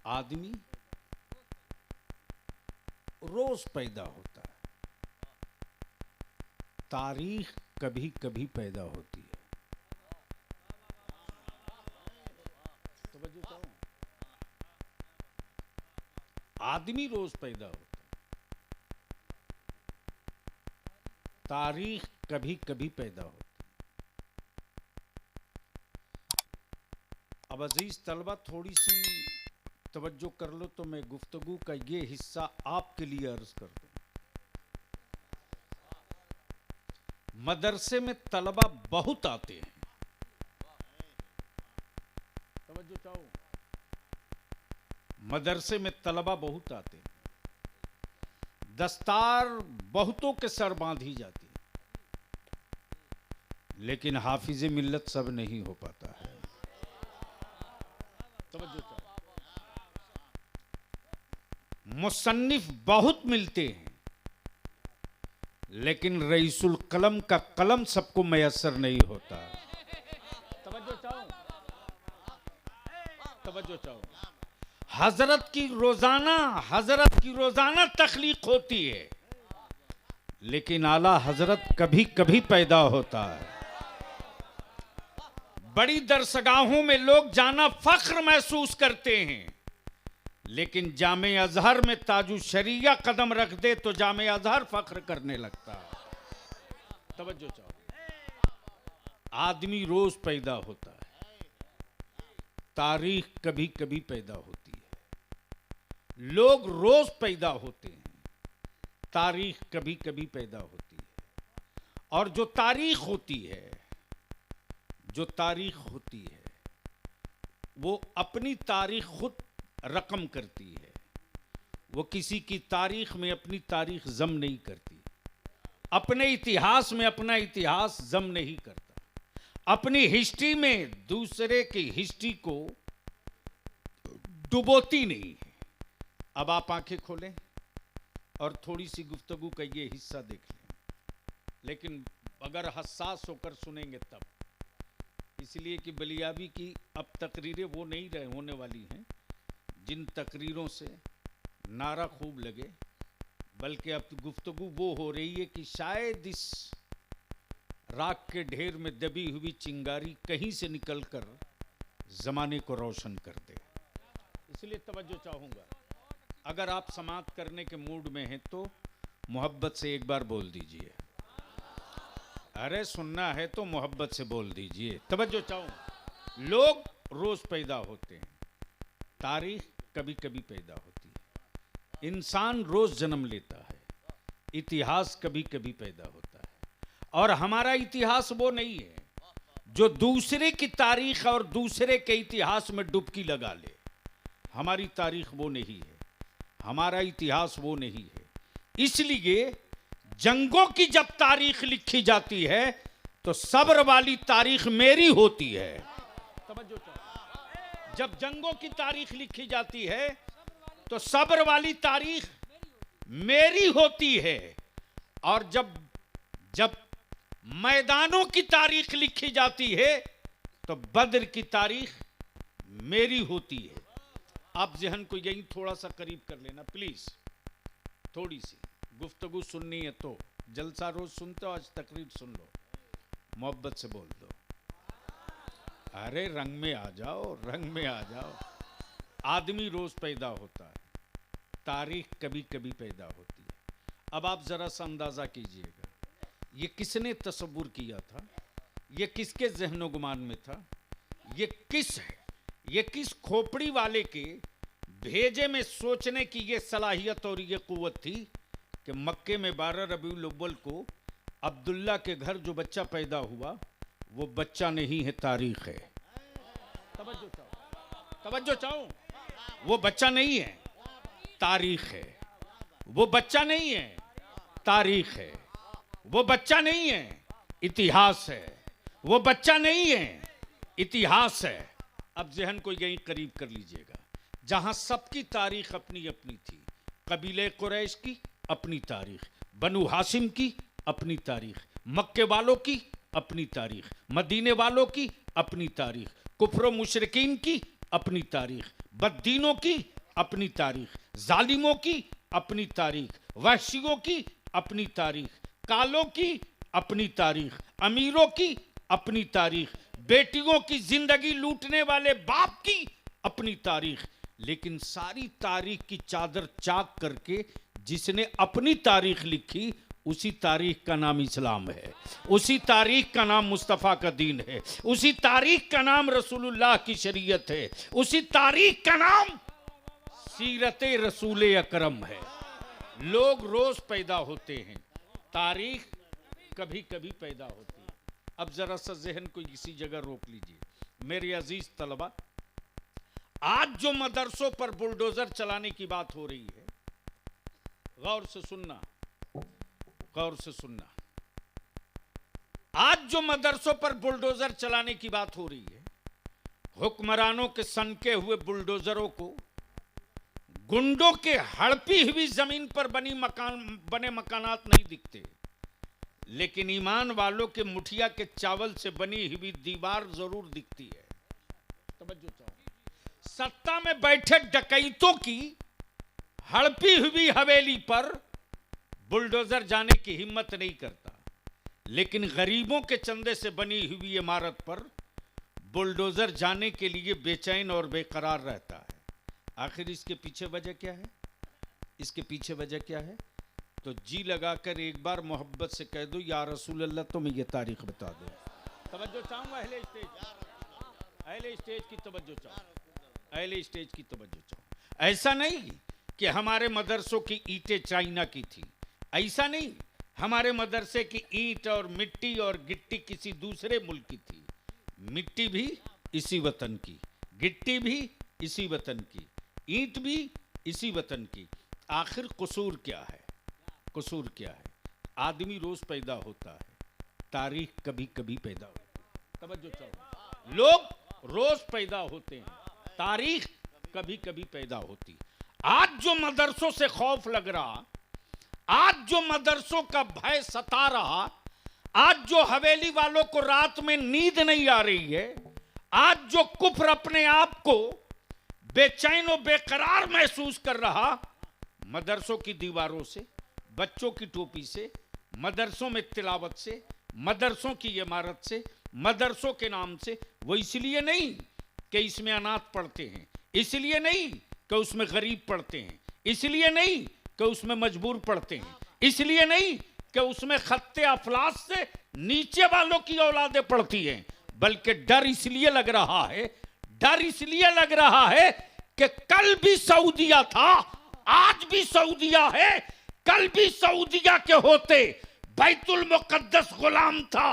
आदमी रोज पैदा होता है, तारीख कभी कभी पैदा होती है। आदमी रोज पैदा होता है, तारीख कभी कभी पैदा होती है। अब अजीज तलबा थोड़ी सी तवज्जो कर लो तो मैं गुफ्तगू का ये हिस्सा आपके लिए अर्ज कर दूं। मदरसे में तलबा बहुत आते हैं, तवज्जो चाहो, मदरसे में तलबा बहुत आते हैं, दस्तार बहुतों के सर बांधी जाती है, लेकिन हाफिज मिल्लत सब नहीं हो पाता है। तवज्जो चाहो, मुसन्निफ बहुत मिलते हैं, लेकिन रईसुल कलम का कलम सबको मैसर नहीं होता। तवज्जो चाहो, तवज्जो चाहो। हजरत की रोजाना तख्लीक होती है, लेकिन आला हजरत कभी कभी पैदा होता है। बड़ी दरसगाहों में लोग जाना फख्र महसूस करते हैं, लेकिन जामे अजहर में ताजु शरिया कदम रख दे तो जामे अजहर फख्र करने लगता है। तवज्जो चाहो, आदमी रोज पैदा होता है, तारीख कभी कभी पैदा होती है। लोग रोज पैदा होते हैं, तारीख कभी कभी पैदा होती है। और जो तारीख होती है, वो अपनी तारीख खुद रकम करती है। वो किसी की तारीख में अपनी तारीख जम नहीं करती, अपने इतिहास में अपना इतिहास जम नहीं करता, अपनी हिस्ट्री में दूसरे की हिस्ट्री को डुबोती नहीं है। अब आप आंखें खोलें और थोड़ी सी गुफ्तगू का ये हिस्सा देख लें, लेकिन अगर हसास होकर सुनेंगे तब, इसलिए कि बलियाबी की अब तकरीरें वो नहीं रहे होने वाली हैं जिन तकरीरों से नारा खूब लगे, बल्कि अब गुफ्तगू वो हो रही है कि शायद इस राख के ढेर में दबी हुई चिंगारी कहीं से निकलकर जमाने को रोशन कर दे। इसलिए तवज्जो चाहूंगा, अगर आप समाअत करने के मूड में हैं तो मोहब्बत से एक बार बोल दीजिए। अरे सुनना है तो मोहब्बत से बोल दीजिए। तवज्जो चाहूं, लोग रोज पैदा होते हैं, तारीख कभी कभी पैदा होती है, इंसान रोज जन्म लेता है, इतिहास कभी कभी पैदा होता है। और हमारा इतिहास वो नहीं है जो दूसरे की तारीख और दूसरे के इतिहास में डुबकी लगा ले। हमारी तारीख वो नहीं है, हमारा इतिहास वो नहीं है। इसलिए जंगों की जब तारीख लिखी जाती है तो सब्र वाली तारीख मेरी होती है। तवज्जो चाहो, जब जंगों की तारीख लिखी जाती है तो सब्र वाली तारीख मेरी होती है, और जब मैदानों की तारीख लिखी जाती है तो बद्र की तारीख मेरी होती है। आप जहन को यही थोड़ा सा करीब कर लेना प्लीज, थोड़ी सी गुफ्तगू सुननी है तो जलसा रोज सुनते हो, आज तकरीर सुन लो, मोहब्बत से बोल दो। अरे रंग में आ जाओ, रंग में आ जाओ। आदमी रोज पैदा होता है, तारीख कभी कभी पैदा होती है। अब आप जरा सा अंदाजा कीजिएगा, ये किसने तसव्वुर किया था, ये किसके ज़हनो गुमान में था, ये किस खोपड़ी वाले के भेजे में सोचने की ये सलाहियत और ये कुव्वत थी कि मक्के में 12 रबीउल अव्वल को अब्दुल्ला के घर जो बच्चा पैदा हुआ वो बच्चा नहीं है, तारीख है। तवज्जो चाहो, तवज्जो चाहो, वो बच्चा नहीं है, तारीख है। वो बच्चा नहीं है, तारीख है। वो बच्चा नहीं है, इतिहास है। वो बच्चा नहीं है, इतिहास है। अब जहन को यहीं करीब कर लीजिएगा, जहां सबकी तारीख अपनी अपनी थी। कबीले कुरैश की अपनी तारीख, बनु हाशिम की अपनी तारीख, मक्के वालों की अपनी तारीख, मदीने वालों की अपनी तारीख, कुफर मुशरिकीन की अपनी तारीख, बददीनों की अपनी तारीख, जालिमों की अपनी तारीख, वहशियों की अपनी तारीख, कालों की अपनी तारीख, अमीरों की अपनी तारीख, बेटियों की जिंदगी लूटने वाले बाप की अपनी तारीख। लेकिन सारी तारीख की चादर चाक करके जिसने अपनी तारीख लिखी, उसी तारीख का नाम इस्लाम है, उसी तारीख का नाम मुस्तफ़ा का दीन है, उसी तारीख का नाम रसूलुल्लाह की शरीयत है, उसी तारीख का नाम सीरत रसूल अकरम है। लोग रोज पैदा होते हैं, तारीख कभी कभी पैदा होती है। अब जरा सा जहन को इसी जगह रोक लीजिए मेरे अजीज तलबा। आज जो मदरसों पर बुलडोजर चलाने की बात हो रही है, गौर से सुनना, गौर से सुनना। आज जो मदरसों पर बुलडोजर चलाने की बात हो रही है, हुक्मरानों के सनके हुए बुलडोजरों को गुंडों के हड़पी हुई जमीन पर बने मकानात नहीं दिखते, लेकिन ईमान वालों के मुठिया के चावल से बनी हुई दीवार जरूर दिखती है। तवज्जो चाहो। सत्ता में बैठे डकैतों की हड़पी हुई हवेली पर बुलडोजर जाने की हिम्मत नहीं करता, लेकिन गरीबों के चंदे से बनी हुई इमारत पर बुलडोजर जाने के लिए बेचैन और बेकरार रहता है। आखिर इसके पीछे वजह क्या है? इसके पीछे वजह क्या है? तो जी लगाकर एक बार मोहब्बत से कह दो, या रसूल अल्लाह तुम्हें ये तारीख बता दो। तवज्जो चाहूंगा अहले स्टेज, अहले स्टेज की तवज्जो चाहूं, अहले स्टेज की तवज्जो चाहूं। ऐसा नहीं कि हमारे मदरसों की ईंटें चाइना की थी, ऐसा नहीं हमारे मदरसे की ईंट और मिट्टी और गिट्टी किसी दूसरे मुल्क की थी। मिट्टी भी इसी वतन की, गिट्टी भी इसी वतन की, ईंट भी इसी वतन की। आखिर कसूर क्या है? कसूर क्या है? आदमी रोज पैदा होता है, तारीख कभी कभी पैदा होती है। तवज्जो चाहो, लोग रोज पैदा होते हैं, तारीख कभी कभी पैदा होती। आज जो मदरसों से खौफ लग रहा, आज जो मदरसों का भय सता रहा, आज जो हवेली वालों को रात में नींद नहीं आ रही है, आज जो कुफ्र अपने आप को बेचैन और बेकरार महसूस कर रहा, मदरसों की दीवारों से, बच्चों की टोपी से, मदरसों में तिलावत से, मदरसों की इमारत से, मदरसों के नाम से, वो इसलिए नहीं कि इसमें अनाथ पढ़ते हैं, इसलिए नहीं कि उसमें गरीब पढ़ते हैं, इसलिए नहीं कि उसमें मजबूर पढ़ते हैं, इसलिए नहीं कि उसमें खत्ते अफलास से नीचे वालों की औलादें पढ़ती हैं, बल्कि डर इसलिए लग रहा है, डर इसलिए लग रहा है कि कल भी सऊदिया था, आज भी सऊदिया है, कल भी सऊदिया के होते बैतुल मुकद्दस गुलाम था,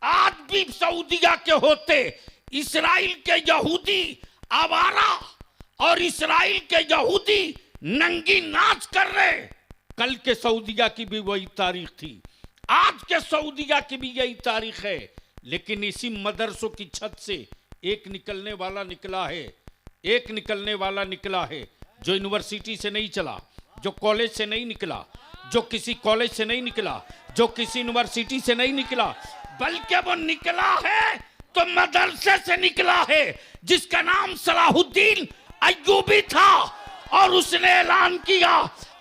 आज भी सऊदिया के होते इस्राइल के यहूदी आवारा और इस्राइल के यहूदी नंगी नाच कर रहे। कल के सऊदिया की भी वही तारीख थी, आज के सऊदिया की भी यही तारीख है। लेकिन इसी मदरसों की छत से एक निकलने वाला निकला है, एक निकलने वाला निकला है जो यूनिवर्सिटी से नहीं चला, जो कॉलेज से नहीं निकला, जो किसी कॉलेज से नहीं निकला, जो किसी यूनिवर्सिटी से नहीं निकला, बल्कि वो निकला है तो मदरसे से निकला है, जिसका नाम सलाहुद्दीन अय्यूबी था। और उसने ऐलान किया,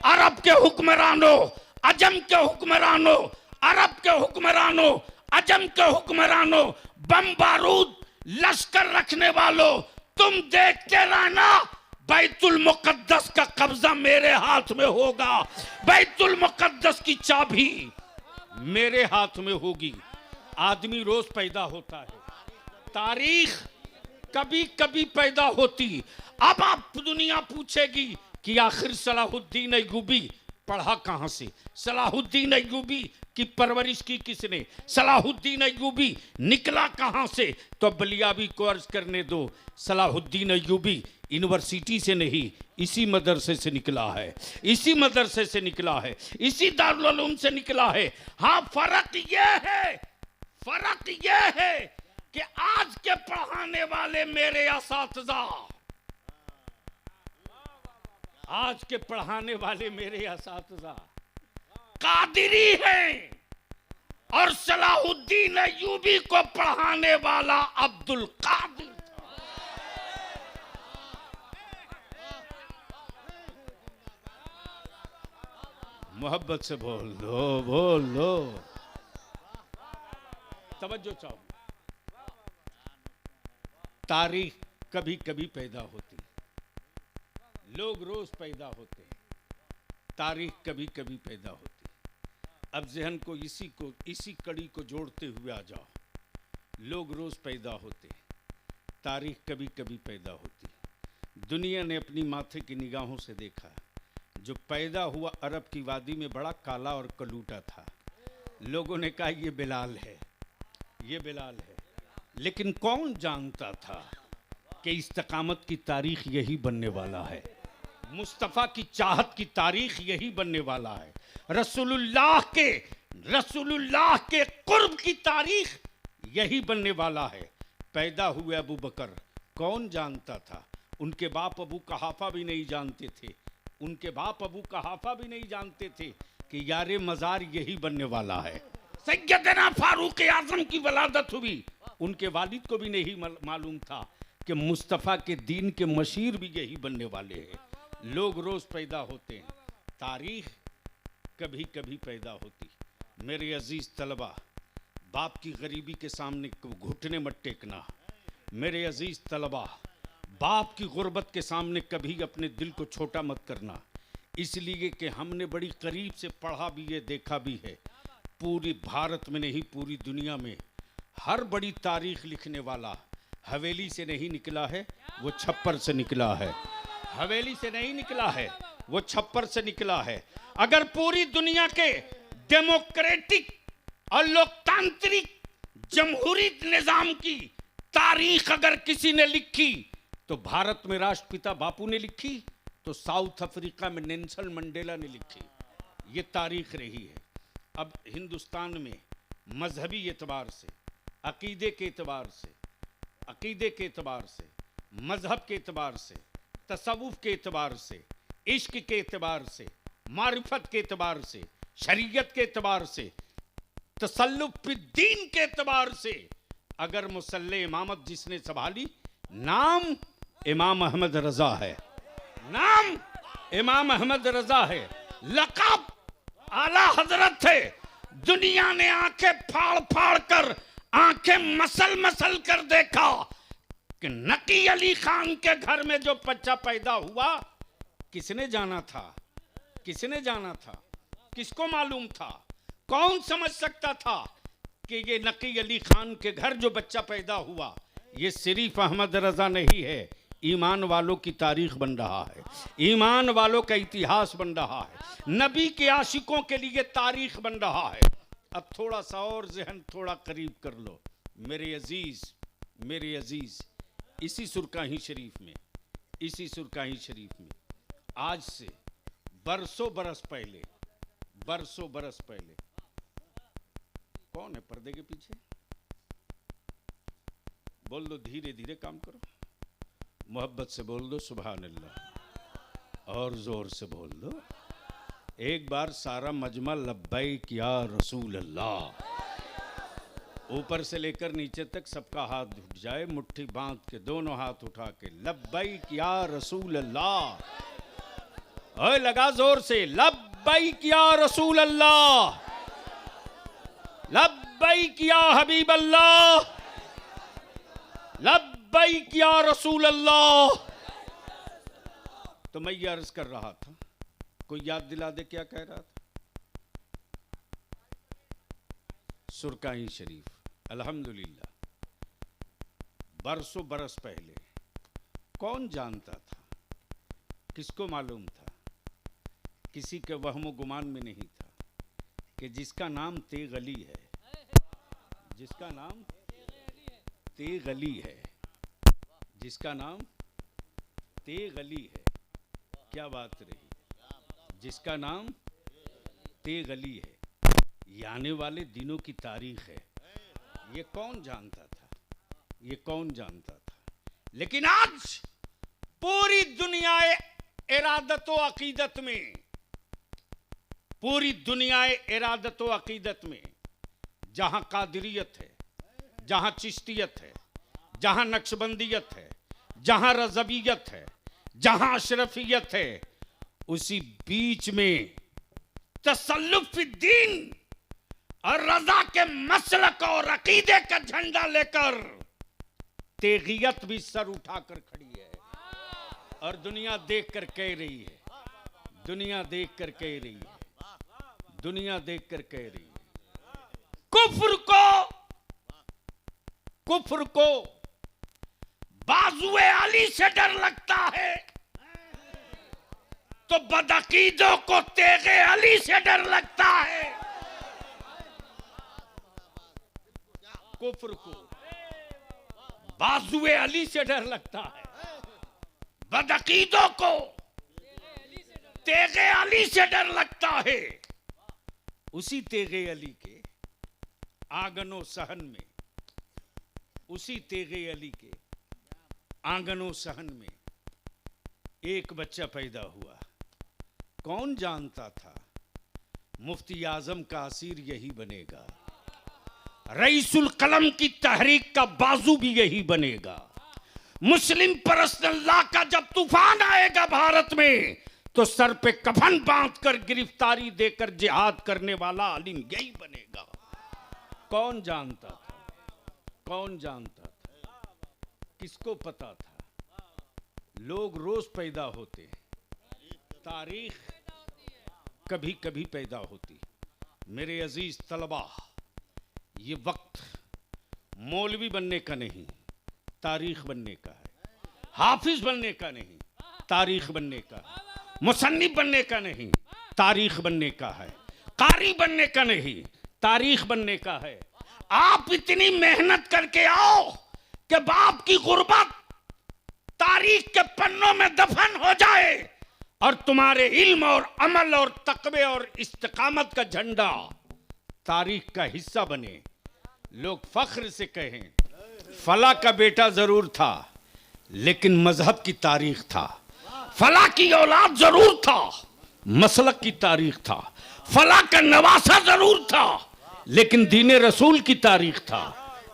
अरब के हुक्मरानों, अजम के हुक्मरानों, अरब के हुक्मरानों, अजम के हुक्मरानों, बम बारूद लश्कर रखने वालों, तुम देखते रहना, बैतुल मुकद्दस का कब्जा मेरे हाथ में होगा, बैतुल मुकद्दस की चाबी मेरे हाथ में होगी। आदमी रोज पैदा होता है, तारीख कभी कभी पैदा होती। अब आप दुनिया पूछेगी कि आखिर सलाहुद्दीन अय्यूबी पढ़ा कहां से, सलाहुद्दीन अय्यूबी की परवरिश की किसने, सलाहुद्दीन अय्यूबी निकला कहां से? तो बलियाबी को अर्ज करने दो, सलाहुद्दीन अय्यूबी यूनिवर्सिटी से नहीं, इसी मदरसे से निकला है, इसी मदरसे से निकला है, इसी दारुल उलूम से निकला है। हाँ, फर्क यह है, फर्क यह है कि आज के पढ़ाने वाले मेरे असातिज़ा, आज के पढ़ाने वाले मेरे असातिज़ा कादिरी हैं, और सलाहुद्दीन अय्यूबी को पढ़ाने वाला अब्दुल कादिर था। मोहब्बत से बोल दो, बोल दो। तवज्जो चाहो। तारीख कभी कभी पैदा होती, लोग रोज पैदा होते हैं, तारीख कभी कभी पैदा होती। अब जहन को इसी कड़ी को जोड़ते हुए आ जाओ। लोग रोज पैदा होते, तारीख कभी कभी पैदा होती। दुनिया ने अपनी माथे की निगाहों से देखा, जो पैदा हुआ अरब की वादी में बड़ा काला और कलूटा था। लोगों ने कहा ये बिलाल है, ये बिलाल है। लेकिन कौन जानता था कि इस्तिकामत की तारीख यही बनने वाला है, मुस्तफ़ा की चाहत की तारीख यही बनने वाला है, रसूलुल्लाह के कुर्ब की तारीख यही बनने वाला है। पैदा हुए अबू बकर, कौन जानता था? उनके बाप अबू कहाफा भी नहीं जानते थे, उनके बाप अबू कहाफा भी नहीं जानते थे कि यारे मज़ार यही बनने वाला है। सैयदना फारूक आज़म की वलादत हुई, उनके वालिद को भी नहीं मालूम था कि मुस्तफ़ा के दीन के मशीर भी यही बनने वाले हैं। लोग रोज़ पैदा होते हैं, तारीख कभी कभी पैदा होती। मेरे अजीज़ तलबा, बाप की गरीबी के सामने घुटने मत टेकना। मेरे अजीज़ तलबा, बाप की गुर्बत के सामने कभी अपने दिल को छोटा मत करना, इसलिए कि हमने बड़ी करीब से पढ़ा भी है, देखा भी है। पूरी भारत में नहीं, पूरी दुनिया में हर बड़ी तारीख लिखने वाला हवेली से नहीं निकला है, वो छप्पर से निकला है। हवेली से नहीं निकला है, वो छप्पर से निकला है। अगर पूरी दुनिया के डेमोक्रेटिक और लोकतांत्रिक जमहूरी निजाम की तारीख अगर किसी ने लिखी तो भारत में राष्ट्रपिता बापू ने लिखी, तो साउथ अफ्रीका में नेल्सन मंडेला ने लिखी। ये तारीख रही है। अब हिंदुस्तान में मजहबी एतबार से, अकीदे के एतबार से, मजहब के एतबार से, तसव्वुफ के एतबार से, इश्क के एतबार से, मारिफत के एतबार से, शरीयत के एतबार से, तसल्लुफ दीन के एतबार से, अगर मुसल्ले इमामत जिसने संभाली, नाम इमाम अहमद रजा है, नाम इमाम अहमद रजा है, लक़ब आला हजरत है। दुनिया ने आंखें फाड़ फाड़ कर, आंखें मसल कर देखा कि नकी अली खान के घर में जो बच्चा पैदा हुआ, किसने जाना था? किसने जाना था? किसको मालूम था? कौन समझ सकता था कि ये नकी अली खान के घर जो बच्चा पैदा हुआ, ये सिर्फ अहमद रजा नहीं है, ईमान वालों की तारीख बन रहा है, ईमान वालों का इतिहास बन रहा है, नबी के आशिकों के लिए तारीख बन रहा है। अब थोड़ा सा और जहन थोड़ा करीब कर लो मेरे अजीज, इसी सुरकाही शरीफ में आज से बरसों बरस पहले, कौन है पर्दे के पीछे? बोल दो, धीरे धीरे काम करो, मोहब्बत से बोल दो सुभान अल्लाह, और जोर से बोल दो। एक बार सारा मजमा लब्बैक या रसूल अल्लाह, ऊपर से लेकर नीचे तक सबका हाथ उठ जाए, मुट्ठी बांध के दोनों हाथ उठा के लब्बैक या रसूल अल्लाह। ओए लगा जोर से, लब्बैक या रसूल अल्लाह, लब्बैक या हबीब अल्लाह, लब्बैक या रसूल अल्लाह। तो मैं ये अर्ज कर रहा था, कोई याद दिला दे क्या कह रहा था? सुरकाही शरीफ, अल्हम्दुलिल्लाह, बरसों बरस पहले कौन जानता था? किसको मालूम था? किसी के वहमो गुमान में नहीं था कि जिसका नाम तेग अली है, जिसका नाम तेग अली है, जिसका नाम तेग अली है, क्या बात रही, जिसका नाम तेग अली है, ये आने वाले दिनों की तारीख है। ये कौन जानता था? ये कौन जानता था? लेकिन आज पूरी दुनिया इरादत व अकीदत में, पूरी दुनिया इरादत व अकीदत में, जहां कादिरियत है, जहां चिश्तियत है, जहां नक्शबंदियत है, जहां रज़वियत है, जहां अशरफियत है, उसी बीच में तसल्लुफ दीन और रजा के मसलक और अकीदे का झंडा लेकर तेगियत भी सर उठाकर खड़ी है और दुनिया देखकर कह रही है, दुनिया देखकर कह रही है, दुनिया देखकर कह रही है। कुफ्र को बाजुए अली से डर लगता है तो बदअकीदों को तेगे अली से डर लगता है। कुफ्र को बाजुए अली से डर लगता है, बदअकीदों को तेगे अली से डर लगता है। उसी तेगे अली के आंगनों सहन में, उसी तेगे अली के आंगनों सहन में एक बच्चा पैदा हुआ। कौन जानता था मुफ्ती आजम का असीर यही बनेगा, रईसुल कलम की तहरीक का बाजू भी यही बनेगा। मुस्लिम पर्सनल लॉ का जब तूफान आएगा भारत में तो सर पे कफन बांधकर गिरफ्तारी देकर जिहाद करने वाला आलिम यही बनेगा। कौन जानता था, कौन जानता था, किसको पता था? लोग रोज पैदा होते, तारीख कभी कभी पैदा होती। मेरे अजीज तलबा, ये वक्त मौलवी बनने का नहीं, तारीख बनने का है। हाफिज बनने का नहीं, तारीख बनने का है। मुसन्निफ बनने का नहीं, तारीख बनने का है। कारी बनने का नहीं, तारीख बनने का है। आप इतनी मेहनत करके आओ कि बाप की गुर्बत तारीख के पन्नों में दफन हो जाए और तुम्हारे इल्म और अमल और तकवे और इस्तिकामत का झंडा तारीख का हिस्सा बने। लोग फख्र से कहें फला का बेटा जरूर था लेकिन मजहब की तारीख था, फला की औलाद जरूर था, मसलक की तारीख था, फला का नवासा जरूर था लेकिन दीने रसूल की तारीख था।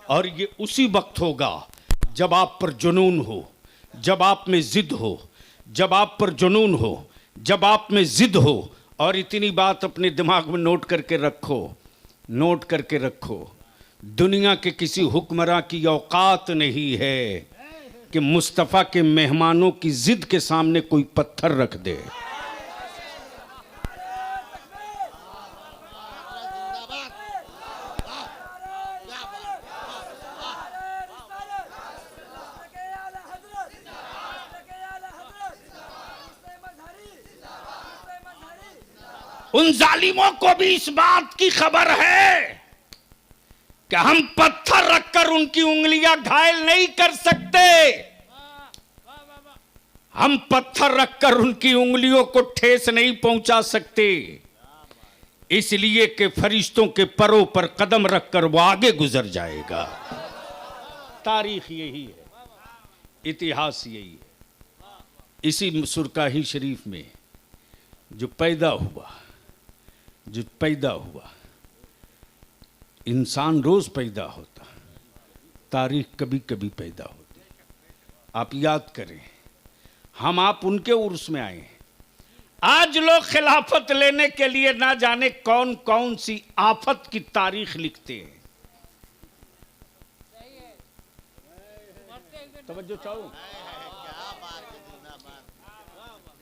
और ये उसी वक्त होगा जब आप पर जुनून हो, जब आप में जिद हो, जब आप पर जुनून हो, जब आप में जिद हो। और इतनी बात अपने दिमाग में नोट करके रखो, नोट करके रखो, दुनिया के किसी हुक्मरां की औकात नहीं है कि मुस्तफ़ा के मेहमानों की जिद के सामने कोई पत्थर रख दे। उन जालिमों को भी इस बात की खबर है कि हम पत्थर रखकर उनकी उंगलियां घायल नहीं कर सकते। हम पत्थर रखकर उनकी उंगलियों को ठेस नहीं पहुंचा सकते, इसलिए कि फरिश्तों के परों पर कदम रखकर वो आगे गुजर जाएगा। तारीख यही है, इतिहास यही है। इसी सुरकाही शरीफ में जो पैदा हुआ, इंसान रोज पैदा होता, तारीख कभी कभी पैदा होती। आप याद करें, हम आप उनके उर्स में आए। आज लोग खिलाफत लेने के लिए ना जाने कौन कौन सी आफत की तारीख लिखते हैं। तवज्जो चाहो।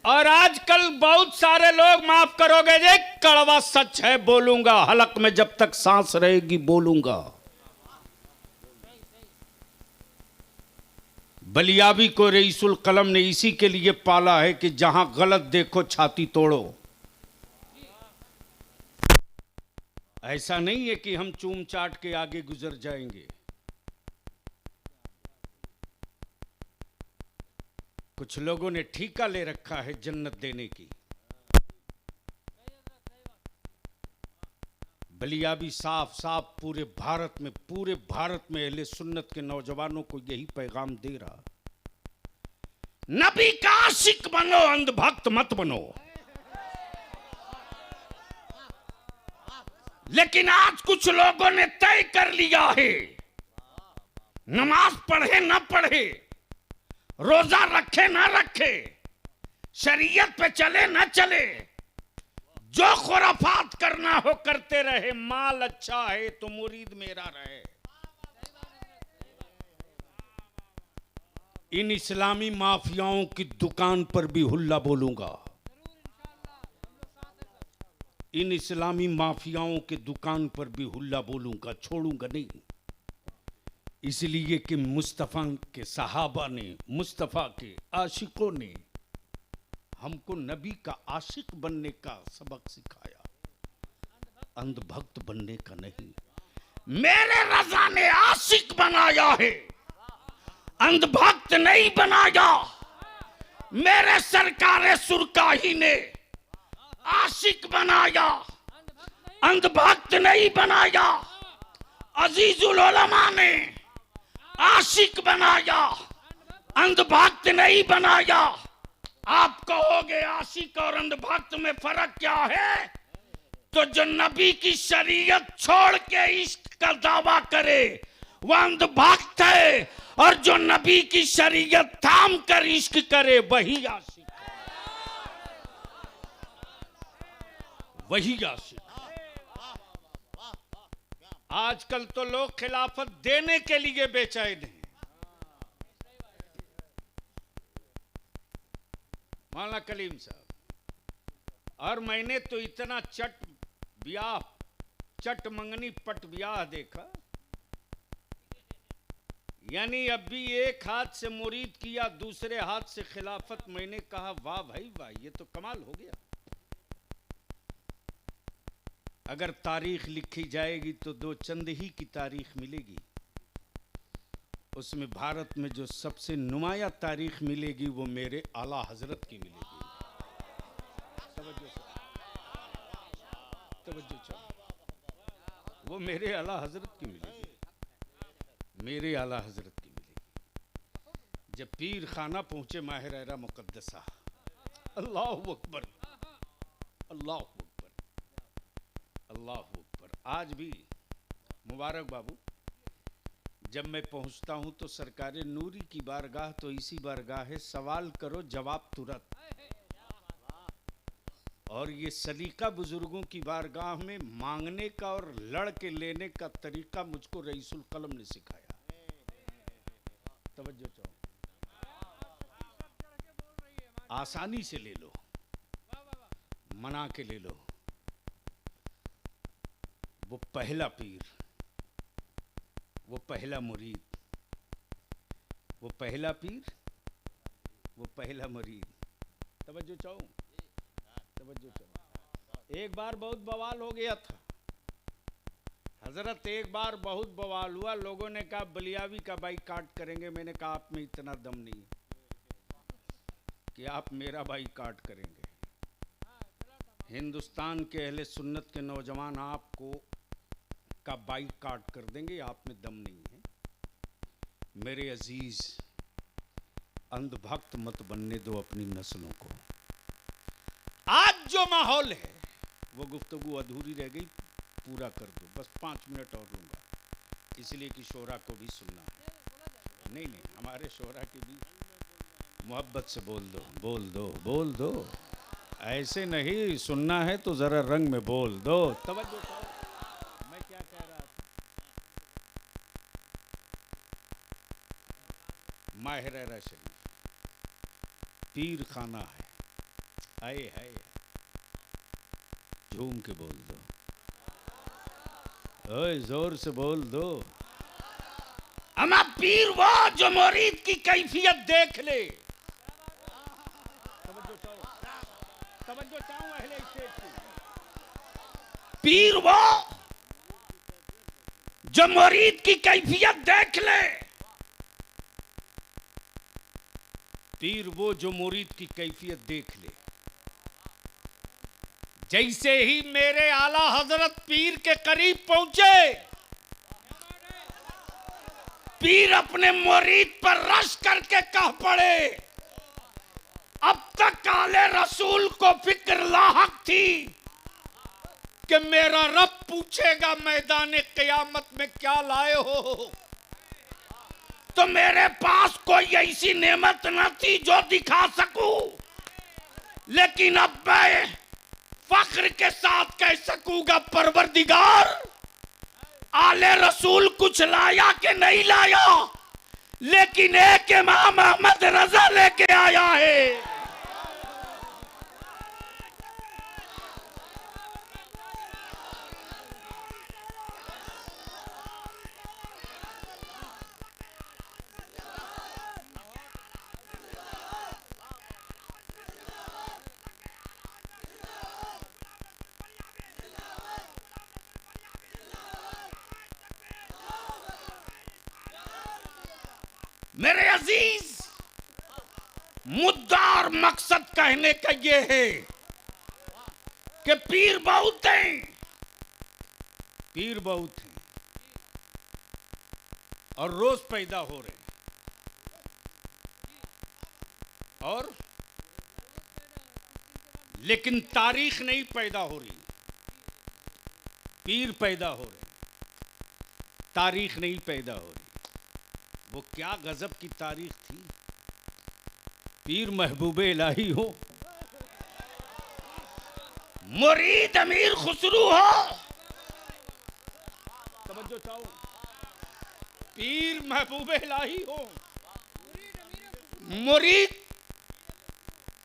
और आजकल बहुत सारे लोग, माफ करोगे जे, कड़वा सच है बोलूंगा, हलक में जब तक सांस रहेगी बोलूंगा। बलियाबी को रईसुल कलम ने इसी के लिए पाला है कि जहां गलत देखो छाती तोड़ो। ऐसा नहीं है कि हम चूम चाट के आगे गुजर जाएंगे। कुछ लोगों ने ठीका ले रखा है जन्नत देने की। बलियाबी साफ साफ पूरे भारत में अहले सुन्नत के नौजवानों को यही पैगाम दे रहा, नबी का आशिक बनो, अंधभक्त मत बनो। लेकिन आज कुछ लोगों ने तय कर लिया है, नमाज पढ़े ना पढ़े, रोजा रखे ना रखे, शरीयत पे चले ना चले, जो खुराफात करना हो करते रहे, माल अच्छा है तो मुरीद मेरा रहे। इन इस्लामी माफियाओं की दुकान पर भी हुल्ला बोलूंगा। इन इस्लामी माफियाओं की दुकान पर भी हुल्ला बोलूंगा, छोड़ूंगा नहीं। इसलिए कि मुस्तफ़ा के सहाबा ने, मुस्तफ़ा के आशिकों ने हमको नबी का आशिक बनने का सबक सिखाया, अंधभक्त बनने का नहीं। मेरे रज़ा ने आशिक बनाया है, अंधभक्त नहीं बनाया। मेरे सरकारे सुरकाही ने आशिक बनाया, अंधभक्त नहीं बनाया। अजीजुल उलमा ने आशिक बनाया, अंधभक्त नहीं बनाया। आप कहोगे आशिक और अंधभक्त में फर्क क्या है? तो जो नबी की शरीयत छोड़ के इश्क का दावा करे वह अंधभक्त है, और जो नबी की शरीयत थाम कर इश्क करे वही आशिक है, वही आशिक। आजकल तो लोग खिलाफत देने के लिए बेचैन हैं। मौलाना कलीम साहब, और मैंने तो इतना चट मंगनी पट ब्याह देखा। यानी अभी एक हाथ से मुरीद किया, दूसरे हाथ से खिलाफत। मैंने कहा वाह भाई वाह, ये तो कमाल हो गया। अगर तारीख लिखी जाएगी तो दो चंद ही की तारीख मिलेगी। उसमें भारत में जो सबसे नुमाया तारीख मिलेगी वो मेरे आला हजरत की मिलेगी। तवज्जो, वो मेरे आला हजरत की मिलेगी, मेरे आला हजरत की मिलेगी। जब पीर खाना पहुंचे माह रहरा मुकद्दसा, अल्लाहु अकबर, अल्लाहु अकबर, अल्लाहु अकबर। आज भी मुबारक बाबू, जब मैं पहुंचता हूं तो सरकारे नूरी की बारगाह तो इसी बारगाह है, सवाल करो जवाब तुरंत। और ये सलीका बुजुर्गों की बारगाह में मांगने का और लड़ के लेने का तरीका मुझको रईसुल कलम ने सिखाया। तवज्जो चाहो, आसानी से ले लो, मना के ले लो। वो पहला पीर, वो पहला मुरीद, वो पहला पीर, वो पहला मुरीद। तवज्जो चाहो, तवज्जो चाहो। एक बार बहुत बवाल हो गया था हजरत, एक बार बहुत बवाल हुआ। लोगों ने कहा बलियावी का बाइकाट करेंगे। मैंने कहा आप में इतना दम नहीं कि आप मेरा बाइकाट करेंगे। हिंदुस्तान के अहले सुन्नत के नौजवान आपको का बाइकाट कर देंगे, आप में दम नहीं है। मेरे अजीज, अंधभक्त मत बनने दो अपनी नस्लों को। आज जो माहौल है वो गुफ्तगू अधूरी रह गई, पूरा कर दो। बस 5 मिनट और लूंगा, इसलिए कि शोरा को भी सुनना है। नहीं नहीं, हमारे शोरा की भी मोहब्बत से बोल दो, बोल दो, बोल दो। ऐसे नहीं, सुनना है तो जरा रंग में बोल दो। तवज्जो करो, मैं क्या कह रहा था। माह रहरा शरीफ पीर खाना है, आए है, झूम के बोल दो, ओए जोर से बोल दो। अमा पीर वो जो मुरीद की कैफियत देख ले। तवज्जो चाहूं अहले स्टेज की। पीर वो जो मुरीद की कैफियत देख ले। पीर वो जो मुरीद की कैफियत देख ले। जैसे ही मेरे आला हजरत पीर के करीब पहुंचे, पीर अपने मुरीद पर रश करके कह पड़े, अब तक आले रसूल को फिक्र लाहक थी कि मेरा रब पूछेगा मैदान क़यामत में क्या लाए हो। तो मेरे पास कोई ऐसी नेमत न थी जो दिखा सकूं, लेकिन अब मैं फख्र के साथ कह सकूंगा परवरदिगार, आले रसूल कुछ लाया कि नहीं लाया, लेकिन एक इमाम अहमद रजा लेके आया है। मेरे अजीज, मुद्दा और मकसद कहने का यह है कि पीर बहुत हैं, पीर बहुत हैं और रोज पैदा हो रहे हैं, और लेकिन तारीख नहीं पैदा हो रही। पीर पैदा हो रहे हैं, तारीख नहीं पैदा हो रही। वो क्या गजब की तारीख थी। पीर महबूबे इलाही हो, मुरीद अमीर खुसरू हो, समझो चाहो, पीर महबूबे इलाही हो, मुरीद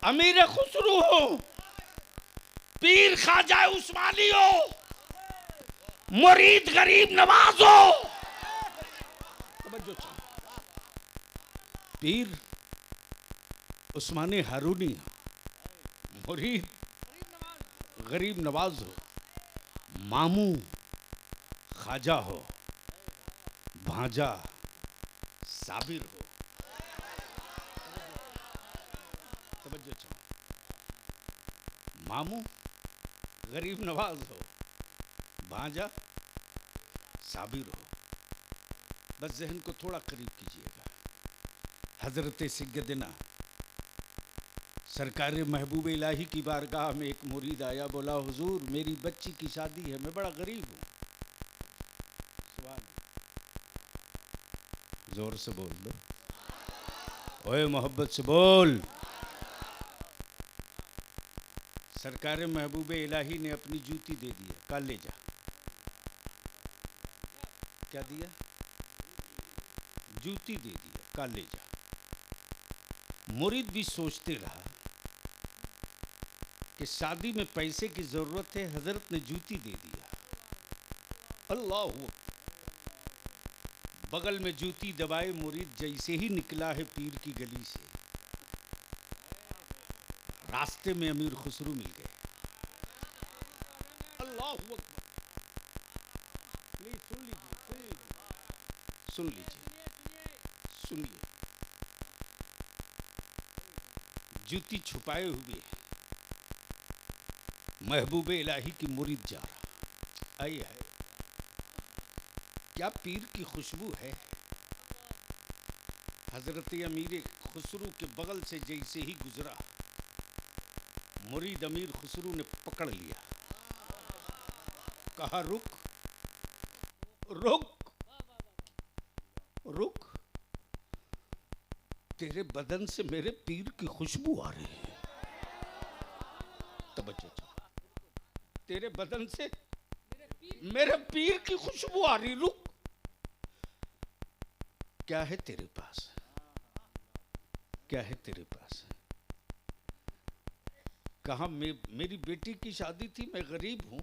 अमीर खुसरू हो, पीर ख्वाजा उस्मानी हो, मुरीद गरीब नवाज हो, समझो चाहो, पीर उस्मानी हारूनी, मुरीद गरीब नवाज हो, मामू ख्वाजा हो, भांजा साबिर हो, समझो चाहो, मामू गरीब नवाज हो, भांजा साबिर हो। बस जहन को थोड़ा करीब कीजिएगा। हजरत सैयदना सरकार महबूब इलाही की बारगाह में एक मुरीद आया, बोला हुजूर मेरी बच्ची की शादी है, मैं बड़ा गरीब हूँ। जोर से बोल लो, ओए मोहब्बत से बोल। सरकार महबूब इलाही ने अपनी जूती दे दी, कल ले जा। क्या दिया? जूती दे दिया, कल ले जा। मुरीद भी सोचते रहा कि शादी में पैसे की जरूरत है, हजरत ने जूती दे दिया। अल्लाह, बगल में जूती दबाए मुरीद जैसे ही निकला है पीर की गली से, रास्ते में अमीर खुसरू मिल गए। अल्लाह अकबर, प्लीज सुन लीजिए, सुन लीजिए, सुनिए। जूती छुपाए हुए महबूब इलाही की मुरीद जा रहा। आई है, क्या पीर की खुशबू है। हजरत अमीर खुसरू के बगल से जैसे ही गुजरा, मुरीद अमीर खुसरू ने पकड़ लिया, कहा रुक रुक रुक, तेरे बदन से मेरे पीर की खुशबू आ रही है। तवज्जो, तेरे बदन से मेरे पीर की खुशबू आ रही, रुक। क्या है तेरे पास, क्या है तेरे पास? कहा मेरी बेटी की शादी थी, मैं गरीब हूं,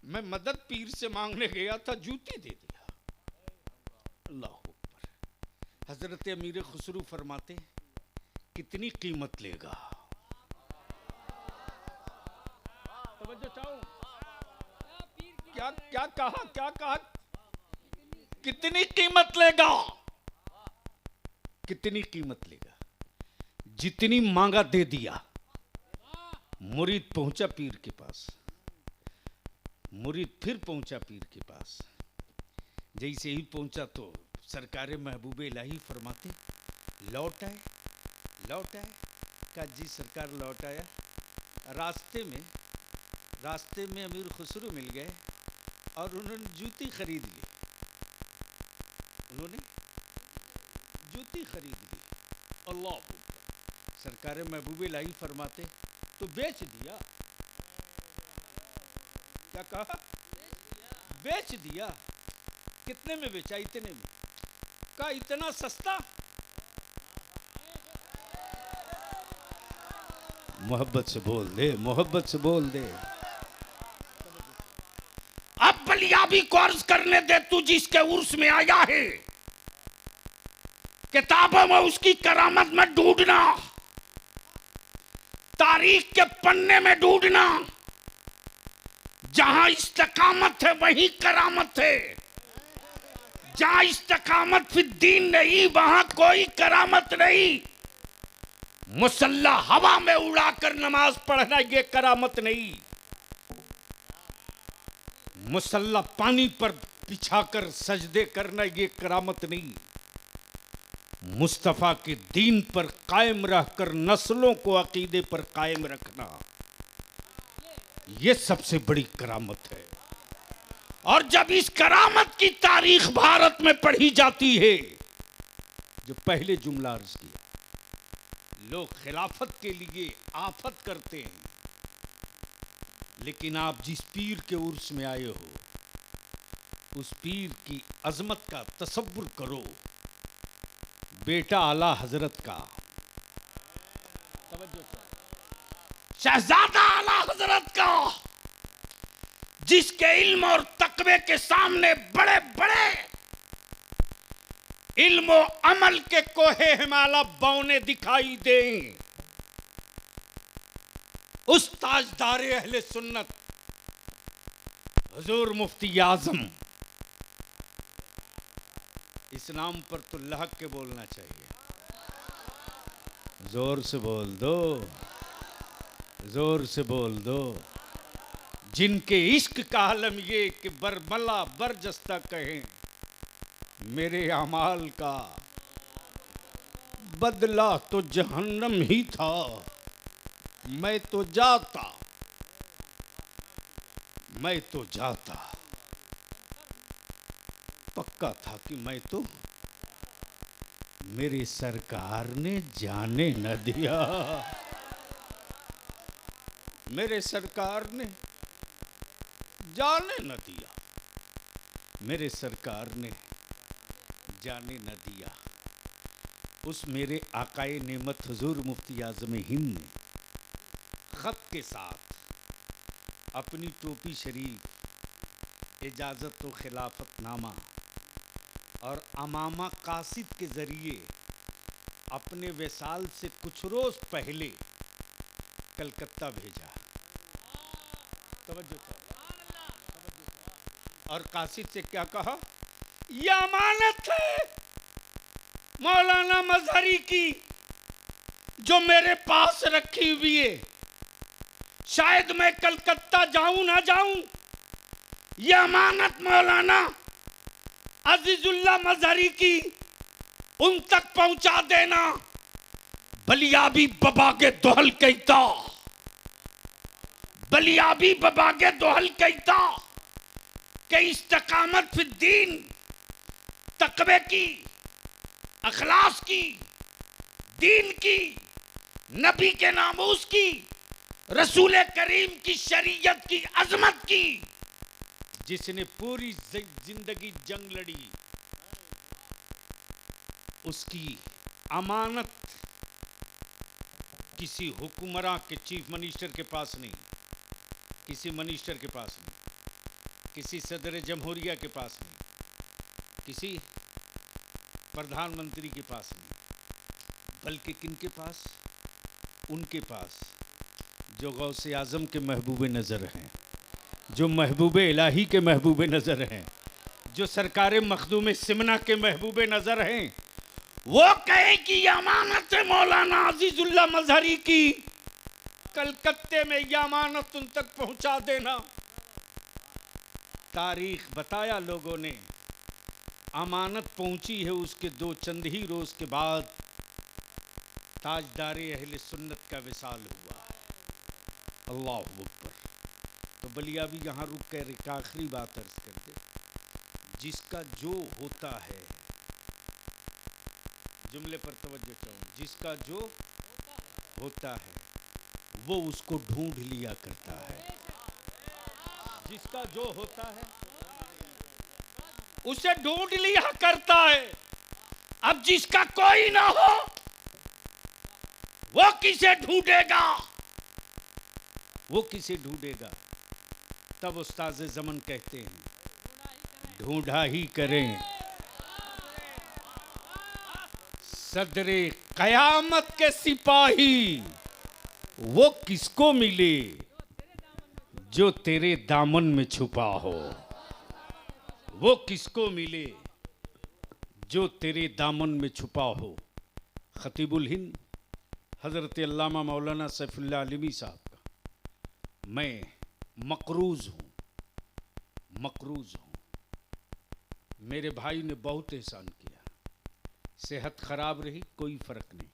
मैं मदद पीर से मांगने गया था, जूती दे दिया। अल्लाह अकबर। हजरत अमीर खुसरू फरमाते, कितनी कीमत लेगा? तवज्जो चाहो, क्या क्या कहा, क्या कहा? कितनी कीमत लेगा? कितनी कीमत लेगा? जितनी मांगा दे दिया। मुरीद पहुंचा पीर के पास, मुरीद फिर पहुंचा पीर के पास। जैसे ही पहुंचा तो सरकार महबूब इलाही फरमाते, लौट आए, लौट आए। कहा जी सरकार लौट आया। रास्ते में अमीर खुसरू मिल गए और उन्होंने जूती खरीद ली, उन्होंने जूती खरीद ली। अल्लाह, सरकार महबूब इलाही फरमाते, तो बेच दिया। क्या कहा? बेच दिया। कितने में बेचा? इतने में। का इतना सस्ता? मोहब्बत से बोल दे, मोहब्बत से बोल दे। अब बलियाबी को अर्ज करने दे तू जिसके उर्स में आया है, किताबों में उसकी करामत में ढूंढना, तारीख के पन्ने में ढूंढना। जहां इस्तकामत है वहीं करामत है। जहां इस्तकामत फिर दीन नहीं वहां कोई करामत नहीं। मुसल्ला हवा में उड़ाकर नमाज पढ़ना ये करामत नहीं। मुसल्ला पानी पर बिछाकर सजदे करना ये करामत नहीं। मुस्तफा के दीन पर कायम रहकर नस्लों को अकीदे पर कायम रखना ये सबसे बड़ी करामत है। और जब इस करामत की तारीख भारत में पढ़ी जाती है, जो पहले जुमला अर्ज किया, लोग खिलाफत के लिए आफत करते हैं, लेकिन आप जिस पीर के उर्स में आए हो उस पीर की अजमत का तसव्वुर करो। बेटा आला हजरत का, शहजादा आला हजरत का, जिसके इल्म और तकवे के सामने बड़े बड़े इल्म और अमल के कोहे हिमालय बौने दिखाई दें, उस ताजदारे अहले सुन्नत हुजूर मुफ्ती आजम, इस नाम पर तो लहक के बोलना चाहिए। जोर से बोल दो, जोर से बोल दो। जिनके इश्क का आलम ये कि बरमला बरजस्ता कहें, मेरे अमाल का बदला तो जहन्नम ही था, मैं तो जाता, मैं तो जाता। पक्का था कि मैं तो, मेरे सरकार ने जाने न दिया, मेरे सरकार ने जाने न दिया, मेरे सरकार ने जाने न दिया। उस मेरे आकाए नेमत हुजूर मुफ्ती आज़म हिंद ने खत के साथ अपनी टोपी शरीफ, इजाज़त व खिलाफतनामा और अमामा कासिद के जरिए अपने विसाल से कुछ रोज पहले कलकत्ता भेजा। तवज्जो। और कासिद से क्या कहा? यह अमानत है मौलाना मजहरी की जो मेरे पास रखी हुई है। शायद मैं कलकत्ता जाऊं ना जाऊं, यह अमानत मौलाना अजीजुल्लाह मजहरी की उन तक पहुंचा देना। बलियाबी बबागे दोहल कहता, बलियाबी बबागे दोहल कहता कि इस्तकामत फिर दीन, तकवे की, अखलास की, दीन की, नबी के नामूस की, रसूल करीम की शरीयत की अजमत की, जिसने पूरी जिंदगी जंग लड़ी, उसकी अमानत किसी हुक्मरान के, चीफ मिनिस्टर के पास नहीं, किसी मिनिस्टर के पास नहीं, किसी सदर जमहूरिया के पास नहीं, किसी प्रधानमंत्री के पास नहीं, बल्कि किनके पास? उनके पास जो गौसे आजम के महबूब नज़र हैं, जो महबूब इलाही के महबूब नज़र हैं, जो सरकार मखदूम सिमना के महबूब नज़र हैं। वो कहे कि यह अमानत है मौलाना अजीजुल्लाह मजहरी की, कलकत्ते में यह अमानत उन तक पहुंचा देना। तारीख बताया लोगों ने, अमानत पहुंची है उसके दो चंद ही रोज के बाद ताजदारे अहले सुन्नत का विसाल हुआ। अल्लाह अकबर। तो बलिया भी यहाँ रुक कर एक आखिरी बात अर्ज कर दे। जिसका जो होता है, जुमले पर तवज्जो चाहूँ, जिसका जो होता है वो उसको ढूंढ लिया करता है। जिसका जो होता है उसे ढूंढ लिया करता है। अब जिसका कोई ना हो वो किसे ढूंढेगा, वो किसे ढूंढेगा। तब उस्ताद ज़मन कहते हैं ढूंढा ही करें सदरे कयामत के सिपाही, वो किसको मिले जो तेरे दामन में छुपा हो। वो किसको मिले जो तेरे दामन में छुपा हो। खतीबुल हिंद हजरत अल्लामा मौलाना सैफुल्लाह आलिमी साहब का मैं मकरूज हूँ, मकरूज हूँ। मेरे भाई ने बहुत एहसान किया। सेहत खराब रही कोई फर्क नहीं,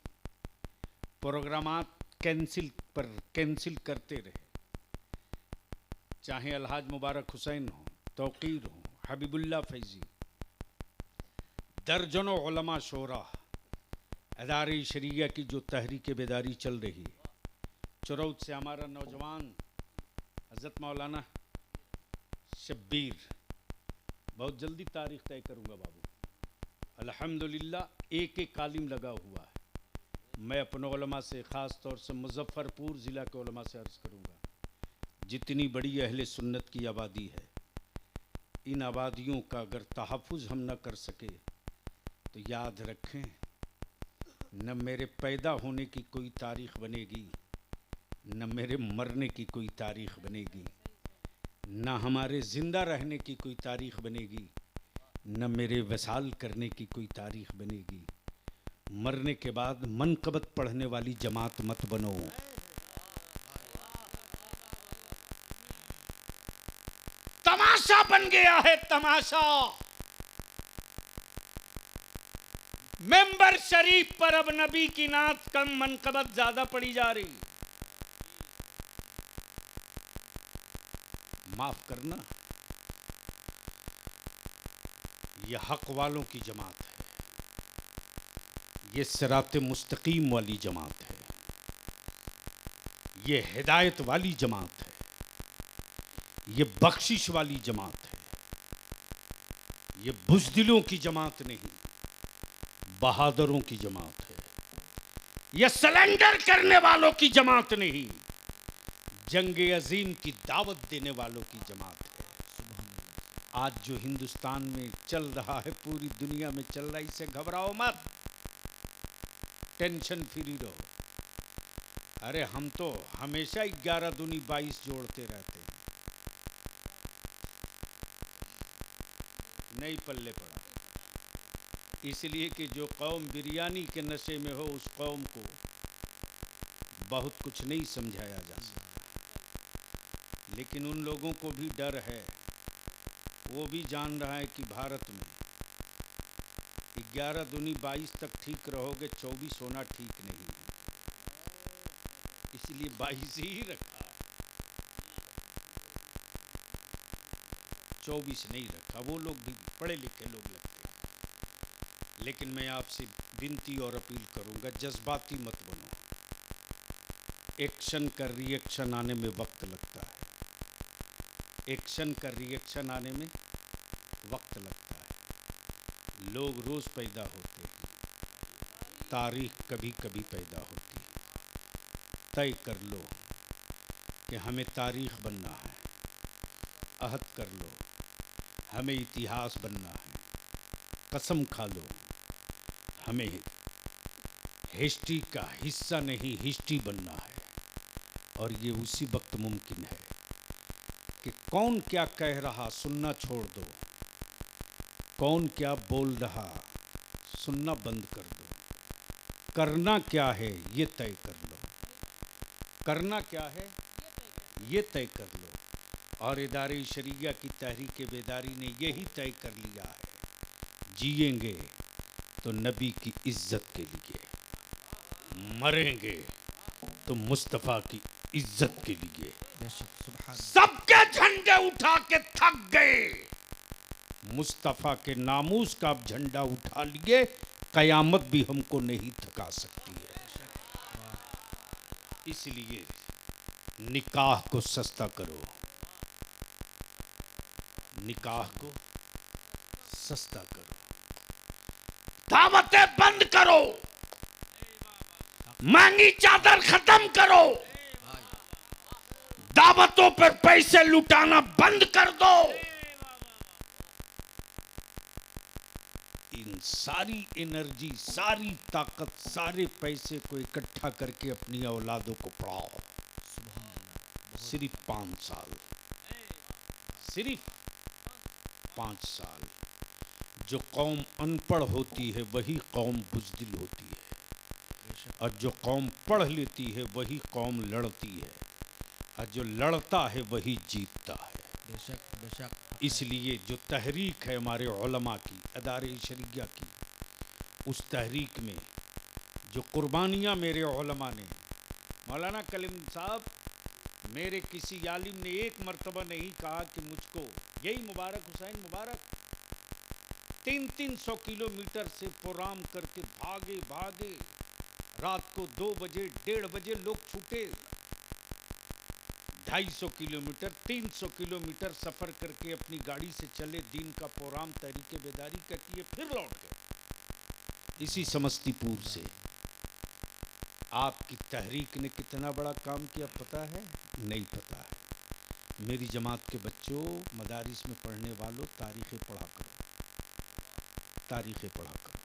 प्रोग्रामात कैंसिल करते रहे, चाहे अलहाज मुबारक हुसैन हो, तौकीर हो, हबीबुल्लाह फैजी, दर्जनों उलमा शोरा, अदारे शरिया की जो तहरीक बेदारी चल रही है। चुरौत से हमारा नौजवान हज़रत मौलाना शब्बीर, बहुत जल्दी तारीख तय करूँगा बाबू, अल्हम्दुलिल्लाह एक एक कालिम लगा हुआ है। मैं अपने उलमा से ख़ास तौर से मुजफ्फरपुर ज़िला के उलमा से अर्ज़ करूँगा, जितनी बड़ी अहले सुन्नत की आबादी है, इन आबादियों का अगर तहफ़्फ़ुज़ हम न कर सके तो याद रखें न मेरे पैदा होने की कोई तारीख़ बनेगी, न मेरे मरने की कोई तारीख़ बनेगी, न हमारे ज़िंदा रहने की कोई तारीख़ बनेगी, न मेरे वसाल करने की कोई तारीख़ बनेगी। मरने के बाद मनक़बत पढ़ने वाली जमात मत बनो। तमाशा बन गया है तमाशा। मेंबर शरीफ पर अब नबी की नात कम, मनक़बत ज्यादा पड़ी जा रही। माफ करना, यह हक वालों की जमात है, ये सिराते मुस्तकीम वाली जमात है, ये हिदायत वाली जमात है, ये बख्शिश वाली जमात है, ये बुज़दिलों की जमात नहीं, बहादुरों की जमात है, यह सरेंडर करने वालों की जमात नहीं, जंग अजीम की दावत देने वालों की जमात है। आज जो हिंदुस्तान में चल रहा है, पूरी दुनिया में चल रहा है, इससे घबराओ मत, टेंशन फ्री रहो। अरे हम तो हमेशा 11 दूनी 22 जोड़ते रहते हैं, नहीं पल्ले पड़ा। इसलिए कि जो कौम बिरयानी के नशे में हो, उस कौम को बहुत कुछ नहीं समझाया जा सकता। लेकिन उन लोगों को भी डर है, वो भी जान रहा है कि भारत में 11 दूनी 22 तक ठीक रहोगे, 24 होना ठीक नहीं है, इसलिए 22 ही रखा, 24 नहीं रखा। वो लोग भी पढ़े लिखे लोग लगते हैं। लेकिन मैं आपसे विनती और अपील करूंगा, जज्बाती मत बनो। एक्शन का रिएक्शन आने में वक्त लगता है, एक्शन का रिएक्शन आने में वक्त लगता है। लोग रोज़ पैदा होते हैं, तारीख कभी कभी पैदा होती है। तय कर लो कि हमें तारीख बनना है, अहद कर लो हमें इतिहास बनना है, कसम खा लो हमें हिस्ट्री का हिस्सा नहीं हिस्ट्री बनना है। और ये उसी वक्त मुमकिन है कि कौन क्या कह रहा सुनना छोड़ दो, कौन क्या बोल रहा सुनना बंद कर दो। करना क्या है ये तय कर लो, करना क्या है ये तय कर लो। और इदारे शरिया की तहरीक बेदारी ने यही तय कर लिया है, जिएंगे तो नबी की इज्जत के लिए, मरेंगे तो मुस्तफ़ा की इज्जत के लिए। सबके झंडे उठा के थक गए, मुस्तफ़ा के नामूस का अब झंडा उठा लिए, कयामत भी हमको नहीं थका सकती है। इसलिए निकाह को सस्ता करो, निकाह को सस्ता करो, दावतें बंद करो, महंगी चादर खत्म करो, दावतों पर पैसे लुटाना बंद कर दो। इन सारी एनर्जी, सारी ताकत, सारे पैसे को इकट्ठा करके अपनी औलादों को पढ़ाओ। सिर्फ 5 साल, सिर्फ 5 साल। जो कौम अनपढ़ होती है वही कौम बुज़दिल होती है, और जो कौम पढ़ लेती है वही कौम लड़ती है, और जो लड़ता है वही जीतता है। बेशक बेशक। इसलिए जो तहरीक है हमारे उलमा की, अदारे शरिया की, उस तहरीक में जो कुर्बानियाँ मेरे उलमा ने, मौलाना कलीम साहब, मेरे किसी आलिम ने एक मर्तबा नहीं कहा कि मुझको, यही मुबारक हुसैन मुबारक 300 किलोमीटर से प्रोग्राम करके भागे भागे, रात को 2 बजे 1:30 बजे लोग छूटे, 250 किलोमीटर 300 किलोमीटर सफर करके अपनी गाड़ी से चले, दिन का प्रोग्राम तहरीके बेदारी का किए, फिर लौट गए इसी समस्तीपुर से। आपकी तहरीक ने कितना बड़ा काम किया पता है? नहीं पता है। मेरी जमात के बच्चों, मदारिस में पढ़ने वालों, तारीखें पढ़ा करो, तारीखें पढ़ा करो,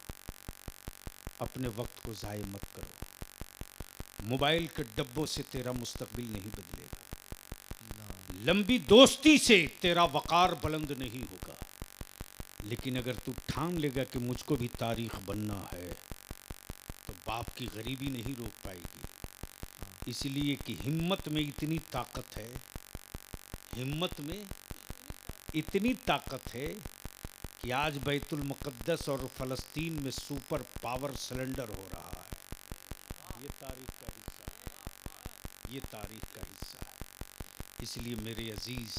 अपने वक्त को ज़ाय मत करो। मोबाइल के डब्बों से तेरा मुस्तकबिल नहीं बदलेगा, लंबी दोस्ती से तेरा वकार बुलंद नहीं होगा। लेकिन अगर तू ठान लेगा कि मुझको भी तारीख बनना है, तो बाप की गरीबी नहीं रोक पाएगी। इसलिए कि हिम्मत में इतनी ताकत है, हिम्मत में इतनी ताकत है कि आज बैतुल मुक़द्दस और फ़लस्तीन में सुपर पावर सिलेंडर हो रहा है। ये तारीख का हिस्सा है, ये तारीख का हिस्सा है। इसलिए मेरे अजीज़,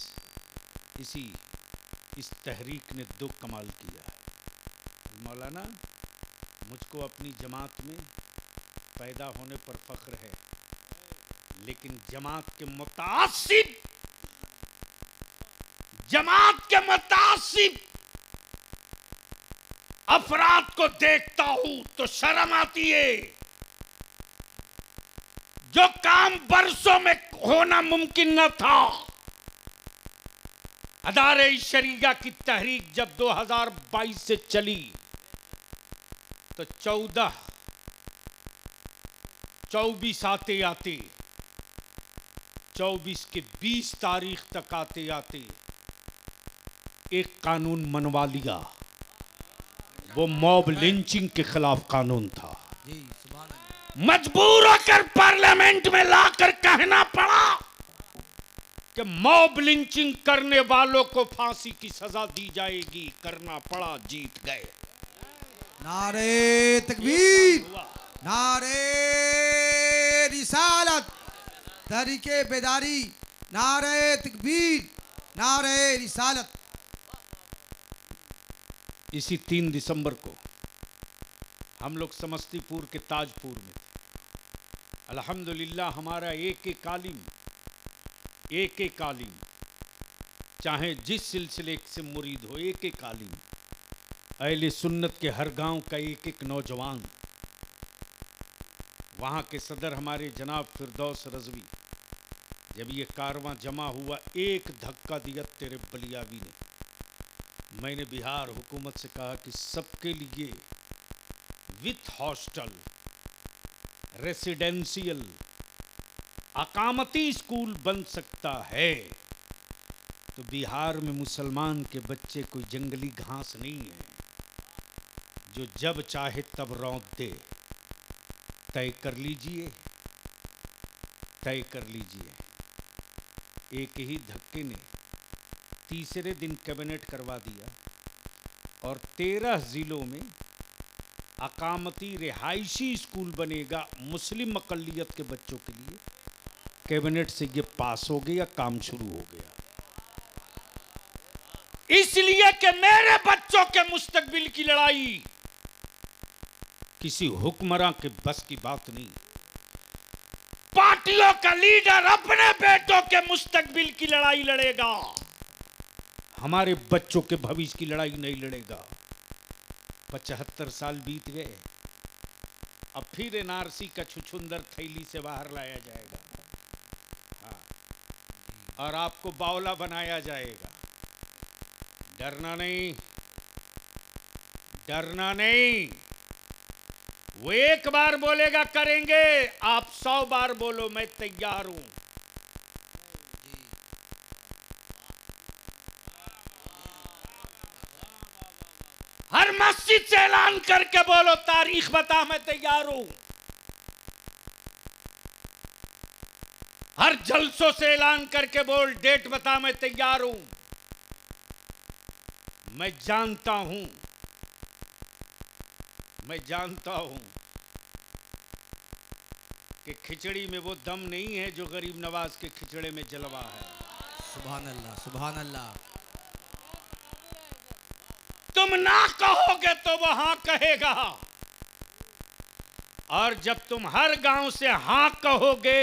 इस तहरीक ने 2 कमाल किया है। मौलाना, मुझको अपनी जमात में पैदा होने पर फ़ख्र है, लेकिन जमात के मुतासिब अफराद को देखता हूं तो शर्म आती है। जो काम बरसों में होना मुमकिन न था, अदारे शरिया की तहरीक जब 2022 से चली तो 24 आते आते 24 के 20 तारीख तक आते आते एक कानून मनवा लिया। वो मॉब लिंचिंग के खिलाफ कानून था। मजबूर होकर पार्लियामेंट में लाकर कहना पड़ा कि मॉब लिंचिंग करने वालों को फांसी की सजा दी जाएगी। करना पड़ा, जीत गए। नारे तकबीर, नारे रिसालत, तहरीके बेदारी, नारे तकबीर, नारे रिसालत। इसी 3 दिसंबर को हम लोग समस्तीपुर के ताजपुर में अल्हम्दुलिल्लाह हमारा एक आलिम, चाहे जिस सिलसिले से मुरीद हो, एक आलिम, अहले सुन्नत के हर गांव का एक नौजवान, वहाँ के सदर हमारे जनाब फिरदौस रज़वी, जब ये कारवां जमा हुआ, एक धक्का दिया तेरे बलियावी ने। मैंने बिहार हुकूमत से कहा कि सबके लिए विथ हॉस्टल, रेसिडेंशियल, अकामती स्कूल बन सकता है, तो बिहार में मुसलमान के बच्चे कोई जंगली घास नहीं है जो जब चाहे तब रौंद दे। तय कर लीजिए, तय कर लीजिए। एक ही धक्के ने तीसरे दिन कैबिनेट करवा दिया और 13 जिलों में अकामती रिहायशी स्कूल बनेगा मुस्लिम अक़लियत के बच्चों के लिए। कैबिनेट से ये पास हो गया, काम शुरू हो गया। इसलिए कि मेरे बच्चों के मुस्तकबिल की लड़ाई किसी हुक्मरान के बस की बात नहीं। पार्टियों का लीडर अपने बेटों के मुस्तकबिल की लड़ाई लड़ेगा। हमारे बच्चों के भविष्य की लड़ाई नहीं लड़ेगा। 75 साल बीत गए, अब फिर एनआरसी का छुछुंदर थैली से बाहर लाया जाएगा। हाँ, और आपको बावला बनाया जाएगा। डरना नहीं, डरना नहीं। वो एक बार बोलेगा करेंगे, आप 100 बार बोलो मैं तैयार हूं। हर मस्जिद से ऐलान करके बोलो तारीख बता मैं तैयार हूं। हर जलसों से ऐलान करके बोल डेट बता मैं तैयार हूं। मैं जानता हूं, मैं जानता हूं कि खिचड़ी में वो दम नहीं है जो गरीब नवाज के खिचड़े में जलवा है। सुभान अल्लाह, सुभान अल्लाह। तुम ना कहोगे तो वो हां कहेगा, और जब तुम हर गांव से हां कहोगे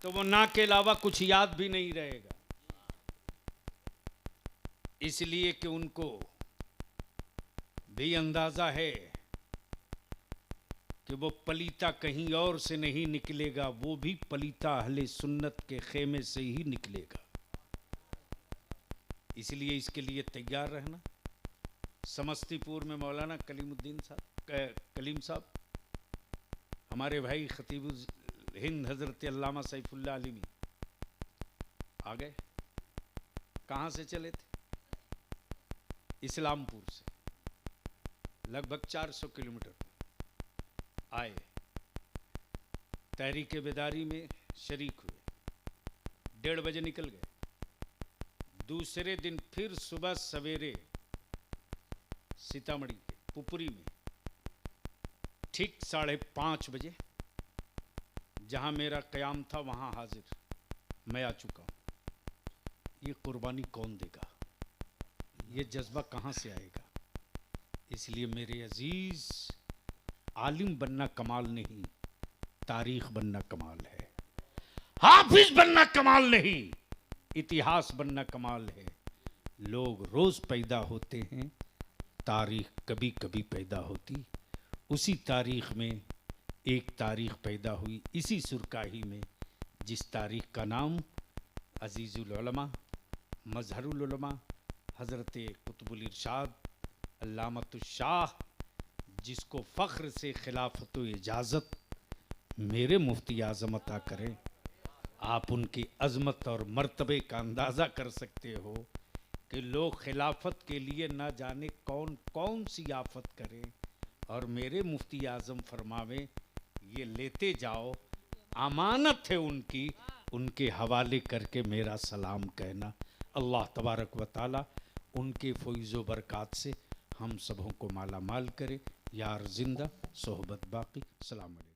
तो वो ना के अलावा कुछ याद भी नहीं रहेगा। इसलिए कि उनको भी अंदाजा है कि वो पलीता कहीं और से नहीं निकलेगा, वो भी पलीता अहले सुन्नत के खेमे से ही निकलेगा। इसलिए इसके लिए तैयार रहना। समस्तीपुर में मौलाना कलीम साहब हमारे भाई खतीबुल हिंद हजरत अल्लामा सैफुल्लाह आलिमी आ गए। कहाँ से चले थे? इस्लामपुर से, लगभग 400 किलोमीटर आए। तहरीक बेदारी में शरीक हुए, 1:30 बजे निकल गए। दूसरे दिन फिर सुबह सवेरे सीतामढ़ी के पुपरी में ठीक 5:30 बजे जहां मेरा कयाम था वहां हाजिर मैं आ चुका हूं। ये कुर्बानी कौन देगा? ये जज्बा कहां से आएगा? इसलिए मेरे अजीज, आलिम बनना कमाल नहीं, तारीख बनना कमाल है। हाफिज बनना कमाल नहीं, इतिहास बनना कमाल है। लोग रोज पैदा होते हैं, तारीख कभी कभी पैदा होती। उसी तारीख में एक तारीख पैदा हुई, इसी सुरकाही में, जिस तारीख का नाम अजीजुल उलमा, मजहरुल उलमा, हज़रत कुतुबुल इरशाद अल्लामतुल शाह, जिसको फ़ख्र से खिलाफत व इजाज़त मेरे मुफ्ती आज़म अता करें। आप उनकी अज़मत और मर्तबे का अंदाज़ा कर सकते हो कि लोग खिलाफत के लिए ना जाने कौन कौन सी आफत करें, और मेरे मुफ्ती आज़म फरमावे ये लेते जाओ, अमानत है उनकी, उनके हवाले करके मेरा सलाम कहना। अल्लाह तबारक व ताला उनके फ़ैज़ बरक़ात से हम सबों को माला माल करे। यार जिंदा सोहबत बाकी। सलाम अलैकुम।